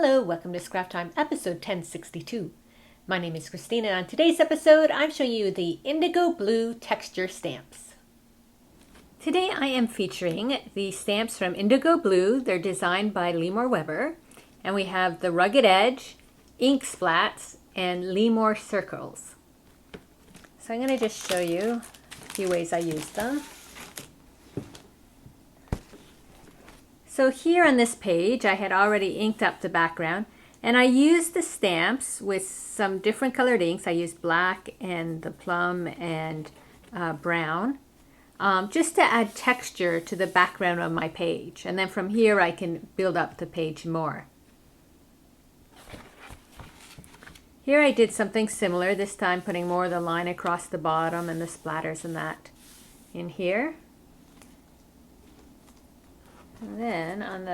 Hello, welcome to Scrap Time, episode 1062. My name is Christine, and on today's episode, I'm showing you the IndigoBlu Texture Stamps. Today I am featuring the stamps from IndigoBlu. They're designed by Limor Webber, and we have the Rugged Edge, Ink Splats, and Limor Circles. So I'm going to just show you a few ways I use them. So here on this page, I had already inked up the background, and I used the stamps with some different colored inks. I used black and the plum and brown, just to add texture to the background of my page. And then from here, I can build up the page more. Here I did something similar, this time putting more of the line across the bottom and the splatters and that in here. And then on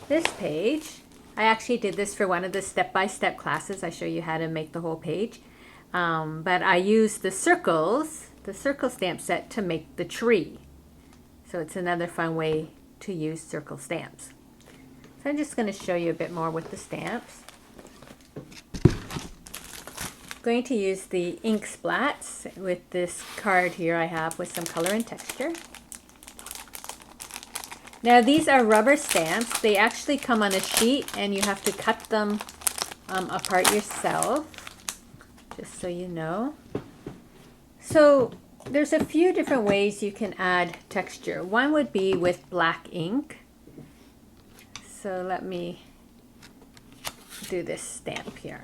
this page, I actually did this for one of the step-by-step classes. I show you how to make the whole page. But I used the circle stamp set to make the tree. So it's another fun way to use circle stamps. So I'm just going to show you a bit more with the stamps. I'm going to use the ink splats with this card here I have with some color and texture. Now these are rubber stamps. They actually come on a sheet and you have to cut them apart yourself, just so you know. So there's a few different ways you can add texture. One would be with black ink. So let me do this stamp here.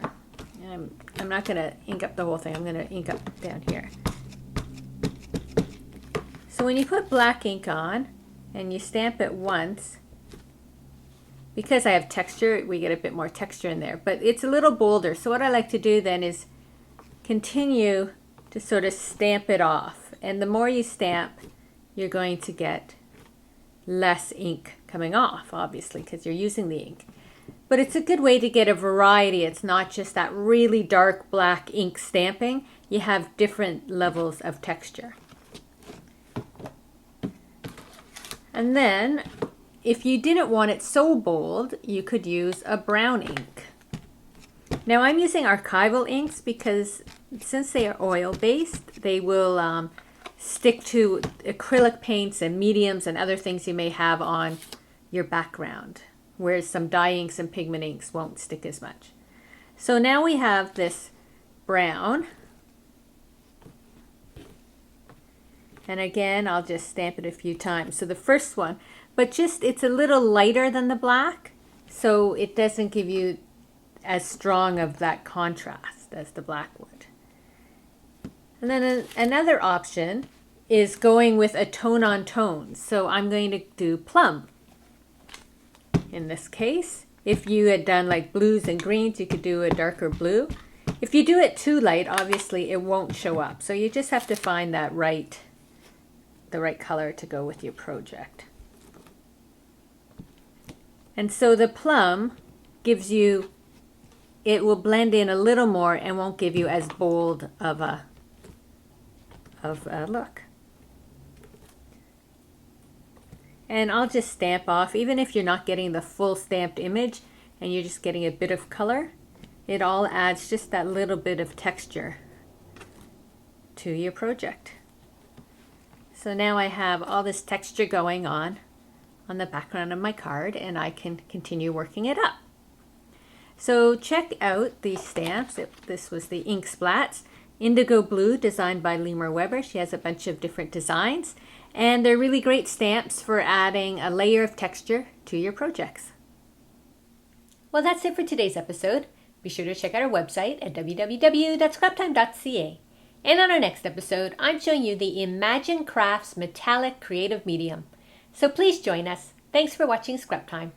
I'm not going to ink up the whole thing. I'm going to ink up down here. So when you put black ink on, and you stamp it once, because I have texture, we get a bit more texture in there, but it's a little bolder. So what I like to do then is continue to sort of stamp it off. And the more you stamp, you're going to get less ink coming off, obviously, because you're using the ink. But it's a good way to get a variety. It's not just that really dark black ink stamping. You have different levels of texture. And then, if you didn't want it so bold, you could use a brown ink. Now I'm using archival inks because since they are oil-based, they will stick to acrylic paints and mediums and other things you may have on your background, whereas some dye inks and pigment inks won't stick as much. So now we have this brown. And again, I'll just stamp it a few times. So the first one, but just it's a little lighter than the black, so it doesn't give you as strong of that contrast as the black would. And then another option is going with a tone on tone. So I'm going to do plum. In this case, if you had done like blues and greens, you could do a darker blue. If you do it too light, obviously it won't show up. So you just have to find that the right color to go with your project. And so the plum gives you, it will blend in a little more and won't give you as bold of a look. And I'll just stamp off, even if you're not getting the full stamped image and you're just getting a bit of color, it all adds just that little bit of texture to your project. So now I have all this texture going on the background of my card, and I can continue working it up. So check out these stamps. This was the ink splats. IndigoBlu, designed by Limor Webber. She has a bunch of different designs, and they're really great stamps for adding a layer of texture to your projects. Well, that's it for today's episode. Be sure to check out our website at www.scraptime.ca. And on our next episode, I'm showing you the Imagine Crafts Metallic Creative Medium. So please join us. Thanks for watching Scrap Time.